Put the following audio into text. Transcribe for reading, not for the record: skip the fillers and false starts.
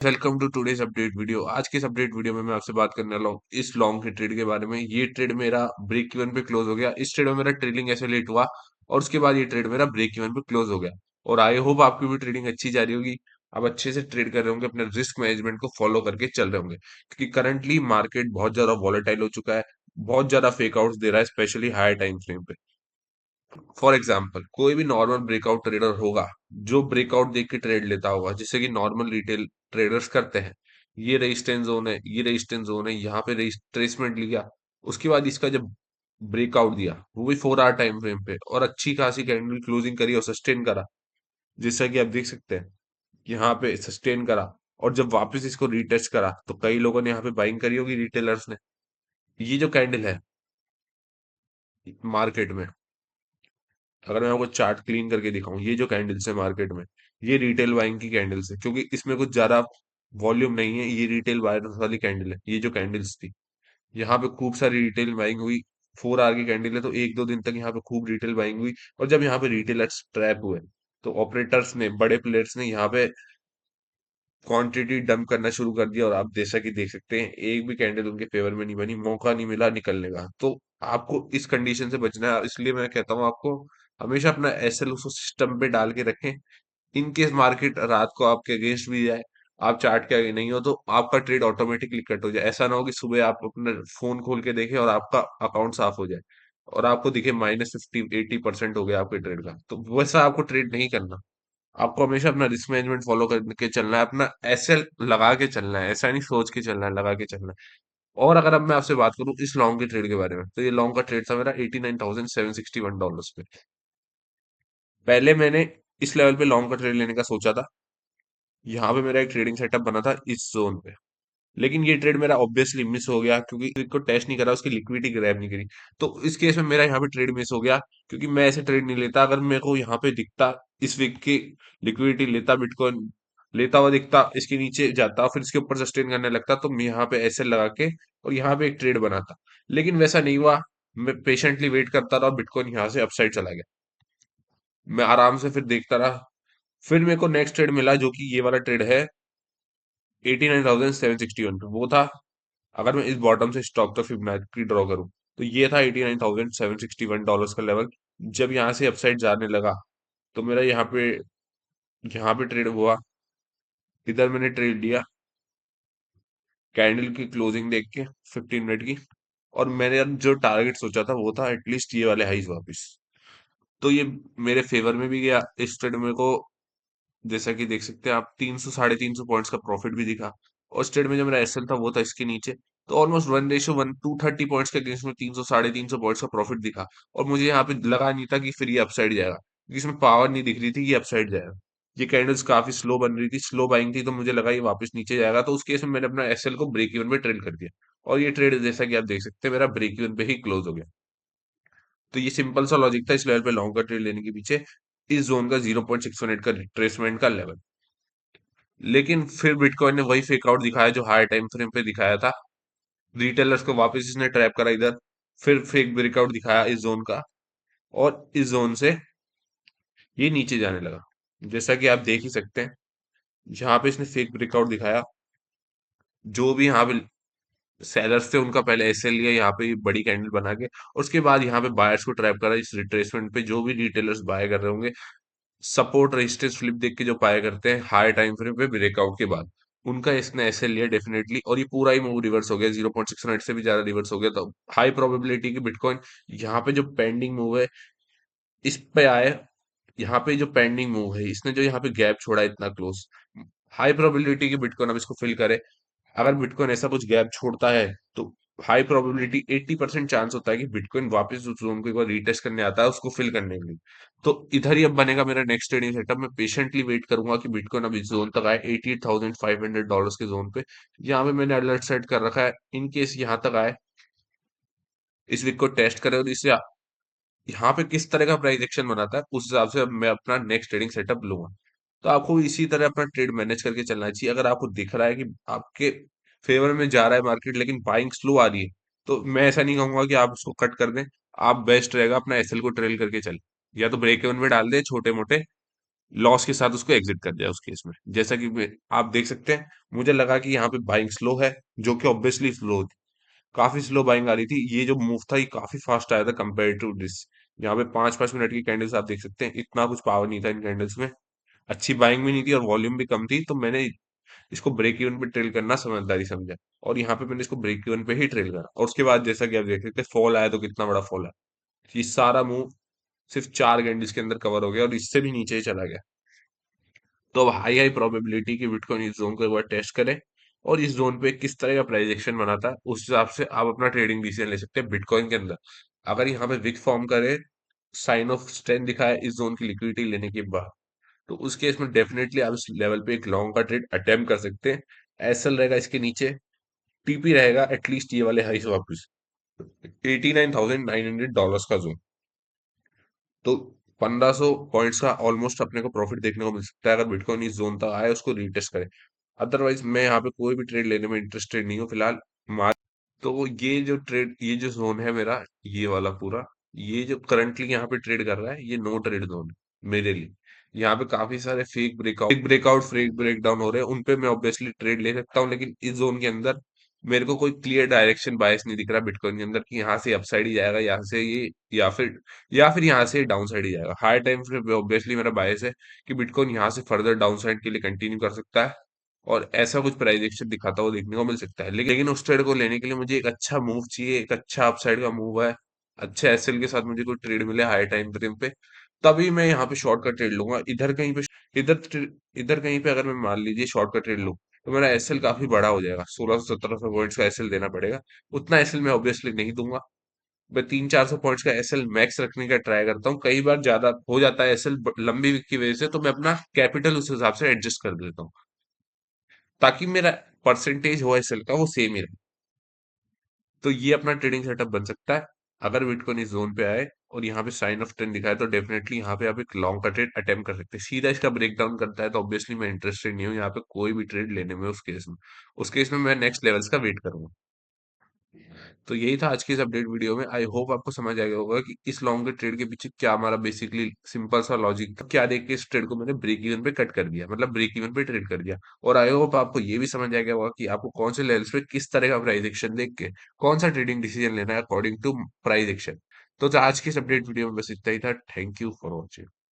Welcome to today's update video. आज के इस अपडेट वीडियो में मैं आपसे बात करने वाला हूँ इस लॉन्ग के ट्रेड के बारे में। ये ट्रेड मेरा ब्रेक इवन पे क्लोज हो गया। इस ट्रेड में मेरा ट्रेडिंग ऐसे लेट हुआ और उसके बाद ये ट्रेड मेरा ब्रेक इवन पे क्लोज हो गया। और आई होप आपकी भी ट्रेडिंग अच्छी जा रही होगी। आप अच्छे से ट्रेड कर रहे होंगे, अपने रिस्क मैनेजमेंट को फॉलो करके चल रहे होंगे, क्योंकि करंटली मार्केट बहुत ज्यादा वॉलेटाइल हो चुका है। बहुत ज्यादा फेक आउट्स दे रहा है, स्पेशली हाई टाइम फ्रेम पे। फॉर एग्जाम्पल, कोई भी नॉर्मल ब्रेकआउट ट्रेडर होगा जो ब्रेकआउट देख के ट्रेड लेता होगा, जिससे कि नॉर्मल रिटेल ट्रेडर्स करते हैं। ये रेजिस्टेंस जोन है, ये रेजिस्टेंस जोन है, यहाँ पे रिट्रेसमेंट लिया। उसके बाद इसका जब ब्रेकआउट दिया, वो भी 4 आवर टाइम फ्रेम पे, और अच्छी खासी कैंडल क्लोजिंग करी और सस्टेन करा, जैसा कि आप देख सकते हैं। यहाँ पे सस्टेन करा और जब वापस इसको रीटेस्ट करा तो कई लोगों ने यहाँ पे बाइंग करी होगी, रिटेलर्स ने। ये जो कैंडल है मार्केट में, अगर मैं आपको चार्ट क्लीन करके दिखाऊं, ये जो कैंडल्स है मार्केट में, ये रिटेल बाइंग की कैंडल्स है, क्योंकि इसमें कुछ ज्यादा वॉल्यूम नहीं है। ये रिटेल बायर्स वाली कैंडल है। ये जो कैंडल्स थी, यहाँ पे खूब सारी रिटेल बाइंग हुई। 4 आवर की कैंडल है, तो 1-2 दिन तक यहाँ पे खूब रिटेल बाइंग हुई। और जब यहाँ पे रिटेलर्स ट्रैप हुए, तो ऑपरेटर्स ने, बड़े प्लेयर्स ने यहाँ पे क्वांटिटी डंप करना शुरू कर दिया। और आप जैसा कि देख सकते हैं, एक भी कैंडल उनके फेवर में नहीं बनी, मौका नहीं मिला निकलने का। तो आपको इस कंडीशन से बचना है, इसलिए मैं कहता हूँ आपको हमेशा अपना एसएल उस सिस्टम पे डाल के रखें। इन केस मार्केट रात को आपके अगेंस्ट भी जाए, आप चार्ट के आगे नहीं हो, तो आपका ट्रेड ऑटोमेटिकली कट हो जाए। ऐसा ना हो कि सुबह आप अपना फोन खोल के देखें और आपका अकाउंट साफ हो जाए और आपको दिखे -50-80% हो गया आपके ट्रेड का। तो वैसा आपको ट्रेड नहीं करना। आपको हमेशा अपना रिस्क मैनेजमेंट फॉलो करके चलना है, अपना एसएल लगा के चलना है। ऐसा नहीं सोच के चलना है, लगा के चलना है। और अगर अब मैं आपसे बात करूं इस लॉन्ग के ट्रेड के बारे में, तो ये लॉन्ग का ट्रेड था मेरा $89,761 पे। पहले मैंने इस लेवल पे लॉन्ग का ट्रेड लेने का सोचा था। यहाँ पे मेरा एक ट्रेडिंग सेटअप बना था इस जोन पे, लेकिन ये ट्रेड मेरा ऑब्वियसली मिस हो गया, क्योंकि को टेस्ट नहीं करा, उसकी लिक्विडिटी ग्रैब नहीं करी। तो इस केस में मेरा यहाँ पे ट्रेड मिस हो गया, क्योंकि मैं ऐसे ट्रेड नहीं लेता। अगर मेरे को यहाँ पे दिखता इस वीक की लिक्विडिटी लेता, बिटकॉइन लेता हुआ दिखता, इसके नीचे जाता, फिर इसके ऊपर सस्टेन करने लगता, तो मैं यहाँ पे ऐसे लगा के और यहाँ पे एक ट्रेड बनाता। लेकिन वैसा नहीं हुआ। मैं पेशेंटली वेट करता रहा, बिटकॉइन यहाँ से अपसाइड चला गया। मैं आराम से फिर देखता रहा। फिर मेरे को नेक्स्ट ट्रेड मिला, जो कि ये वाला ट्रेड है 89,761 पे। वो था, अगर मैं इस बॉटम से स्टॉक तक फिबोनाची ड्रॉ करूं, तो ये था $89,761 का लेवल। जब यहाँ से अपसाइड जाने लगा, तो मेरा यहाँ पे ट्रेड हुआ। इधर मैंने ट्रेड लिया कैंडल की क्लोजिंग देख के, 15 मिनट की। और मैंने जो टारगेट सोचा था वो था एटलीस्ट ये वाले हाइस वापस। तो ये मेरे फेवर में भी गया। इस ट्रेड में को, जैसा कि देख सकते हैं आप, 300 350 पॉइंट्स का प्रॉफिट भी दिखा। और स्टेट में जो मेरा एसएल था वो था इसके नीचे। तो ऑलमोस्ट 1:1, 230 पॉइंट्स के अगेंस्ट में 300 350 पॉइंट्स का प्रॉफिट दिखा। और मुझे यहाँ पे लगा नहीं था कि फिर ये अपसाइड जाएगा, क्योंकि इसमें पावर नहीं दिख रही थी कि अपसाइड जाएगा। ये कैंडल्स काफी स्लो बन रही थी, स्लो बाइंग थी, तो मुझे लगा ये वापस नीचे जाएगा। तो उस केस में मैंने अपना एसएल को ब्रेक इवन पे ट्रेड कर दिया। और ये ट्रेड, जैसा कि आप देख सकते हैं, मेरा ब्रेक इवन पे ही क्लोज हो गया। तो ये सिंपल सा लॉजिक था इस लेवल पे लॉन्ग का ट्रेड लेने के पीछे, इस जोन का 0.618 का रिट्रेसमेंट का लेवल। लेकिन फिर बिटकॉइन ने वही फेक आउट दिखाया जो हाई टाइम फ्रेम पे दिखाया था। रिटेलर्स को वापस इसने ट्रैप करा इधर। फिर फेक ब्रेकआउट दिखाया इस जोन का, और इस जोन से ये नीचे जाने लगा, जैसा कि आप देख ही सकते हैं। जहां पे इसने फेक ब्रेकआउट दिखाया, जो भी यहाँ पे सेलर्स थे उनका पहले एसएल लिया यहाँ पे बड़ी कैंडल बना के, और उसके बाद यहाँ पे बायर्स को ट्रैप करा इस रिट्रेसमेंट पे। जो भी रिटेलर्स बाय कर रहे होंगे, सपोर्ट रेजिस्टेंस फ्लिप देख के जो पाया करते हैं हाई टाइम फ्रेम पे ब्रेकआउट के बाद, उनका इसने ऐसे लिया डेफिनेटली। और ये पूरा ही मूव रिवर्स हो गया, 0.6 से भी ज्यादा रिवर्स हो गया। तो हाई प्रोबेबिलिटी की बिटकॉइन यहाँ पे जो पेंडिंग मूव है इस पे आए। यहाँ पे जो पेंडिंग मूव है, इसने जो यहाँ पे गैप छोड़ा है इतना क्लोज, हाई प्रोबेबिलिटी की बिटकॉइन अब इसको फिल करे। अगर बिटकॉइन ऐसा कुछ गैप छोड़ता है, तो हाई प्रोबेबिलिटी 80% चांस होता है कि बिटकॉइन वापस उस जोन को एक बार रीटेस्ट करने आता है, उसको फिल करने के लिए। तो इधर ही अब बनेगा मेरा नेक्स्ट ट्रेडिंग सेटअप। मैं पेशेंटली वेट करूंगा कि बिटकॉइन अब इस जोन तक आए, $88,500 के जोन पे। यहाँ पे मैंने अलर्ट सेट कर रखा है, इन केस यहाँ तक आए, इस वीक को टेस्ट करे और इससे यहाँ पे किस तरह का प्राइस एक्शन बनाता है, उस हिसाब से अब मैं अपना नेक्स्ट ट्रेडिंग सेटअप लूंगा। तो आपको इसी तरह अपना ट्रेड मैनेज करके चलना चाहिए। अगर आपको दिख रहा है कि आपके फेवर में जा रहा है मार्केट, लेकिन बाइंग स्लो आ रही है, तो मैं ऐसा नहीं कहूंगा कि आप उसको कट कर दें। आप बेस्ट रहेगा अपना एसएल को ट्रेल करके चल, या तो ब्रेक इवन पे डाल दे छोटे मोटे, लॉस के साथ उसको एग्जिट कर दिया उस केस में। जैसा कि आप देख सकते हैं, मुझे लगा कि यहाँ पे बाइंग स्लो है, जो कि ऑब्वियसली स्लो थी। काफी स्लो बाइंग आ रही थी। ये जो मूव था ये काफी फास्ट आया था कंपेयर टू दिस। यहाँ पे 5-5 मिनट की कैंडल्स आप देख सकते हैं, इतना कुछ पावर नहीं था इन कैंडल्स में। अच्छी बाइंग भी नहीं थी और वॉल्यूम भी कम थी, तो मैंने इसको ब्रेक इवन पे ट्रेल करना समझदारी समझा। और यहाँ पे मैंने इसको ब्रेक इवन पे ही ट्रेल करा, और उसके बाद जैसा कि आप देख सकते हैं फॉल आया, तो कितना बड़ा फॉल आया। ये सारा मूव सिर्फ 4 कैंडल्स के अंदर कवर हो गया और इससे भी नीचे ही चला गया। तो अब हाई हाई प्रोबेबिलिटी कि बिटकॉइन इस जोन को एक बार टेस्ट करे, और इस जोन पे किस तरह का प्राइस एक्शन बनाता है, उस हिसाब से आप अपना ट्रेडिंग डिसीजन ले सकते हैं बिटकॉइन के अंदर। अगर यहाँ पे विक फॉर्म करे, साइन ऑफ स्ट्रेंथ दिखाए इस जोन की लिक्विडिटी लेने के बाद, तो उस केस में डेफिनेटली आप इस लेवल पे एक लॉन्ग का ट्रेड अटेम्प्ट कर सकते हैं। एसएल रहेगा इसके नीचे, टीपी रहेगा एटलीस्ट ये वाले हाई से वापस $89,900 का जोन। तो 1500 पॉइंट्स का ऑलमोस्ट अपने को प्रॉफिट देखने को मिल सकता है अगर बिटकॉइन इस जोन तक आए, उसको रीटेस्ट करे। अदरवाइज मैं यहाँ पे कोई भी ट्रेड लेने में इंटरेस्टेड नहीं हूँ फिलहाल। तो ये जो ट्रेड, ये जो जोन है मेरा, ये वाला पूरा, ये जो करंटली यहाँ पे ट्रेड कर रहा है, ये नो ट्रेड जोन है मेरे लिए। यहाँ पे काफी सारे फेक ब्रेकआउट फेक ब्रेकडाउन हो रहे हैं, उन पे मैं ऑब्वियसली ट्रेड ले सकता हूँ, लेकिन इस जोन के अंदर मेरे को कोई क्लियर डायरेक्शन बायस नहीं दिख रहा बिटकॉइन के अंदर कि यहाँ से अपसाइड ही जाएगा, यहाँ से ये, या फिर यहाँ से डाउन साइड ही जाएगा। हाई टाइम फ्रेम ऑब्वियसली मेरा बायस है कि बिटकॉइन यहाँ से फर्दर डाउन साइड के लिए कंटिन्यू कर सकता है, और ऐसा कुछ प्राइस एक्शन दिखाता हुआ देखने को मिल सकता है। लेकिन उस ट्रेड को लेने के लिए मुझे एक अच्छा मूव चाहिए, एक अच्छा अपसाइड का मूव है, अच्छे एसएल के साथ मुझे कोई ट्रेड मिले हाई टाइम फ्रेम पे, तभी मैं यहाँ पे शॉर्ट का ट्रेड लूंगा। इधर कहीं पे अगर मैं मान लीजिए शॉर्ट का ट्रेड लूं, तो मेरा एसएल काफी बड़ा हो जाएगा, 1600-1700 पॉइंट्स का एसएल देना पड़ेगा। उतना एसएल मैं ऑब्वियसली नहीं दूंगा। मैं 300-400 पॉइंट्स का एसएल मैक्स रखने का ट्राई करता हूँ। कई बार ज्यादा हो जाता है एसएल लंबी वीक की वजह से, तो मैं अपना कैपिटल उस हिसाब से एडजस्ट कर देता हूँ, ताकि मेरा परसेंटेज हो एसएल का वो सेम ही रहे। तो ये अपना ट्रेडिंग सेटअप बन सकता है अगर बिटकॉइन इस जोन पे आए और यहाँ पे साइन ऑफ ट्रेंड दिखाए, तो डेफिनेटली यहाँ पे आप एक लॉन्ग का ट्रेड अटेम्प्ट कर सकते हैं। सीधा इसका ब्रेकडाउन करता है तो ऑब्वियसली मैं इंटरेस्टेड नहीं हूँ यहाँ पे कोई भी ट्रेड लेने में। उस केस में मैं नेक्स्ट लेवल्स का वेट करूंगा। तो यही था आज की इस अपडेट वीडियो में। आई होप आपको समझ आ गया होगा कि इस लॉन्ग के ट्रेड के पीछे क्या हमारा बेसिकली सिंपल सा लॉजिक था, क्या देख के इस ट्रेड को मैंने ब्रेक इवन पे कट कर दिया, मतलब ब्रेक इवन पे ट्रेड कर दिया। और आई होप आपको ये भी समझ आ गया होगा कि आपको कौन से लेवल्स पे किस तरह का प्राइस एक्शन देख के कौन सा ट्रेडिंग डिसीजन लेना है अकॉर्डिंग टू प्राइस एक्शन। तो आज की इस अपडेट वीडियो में बस इतना ही था। Thank you for watching.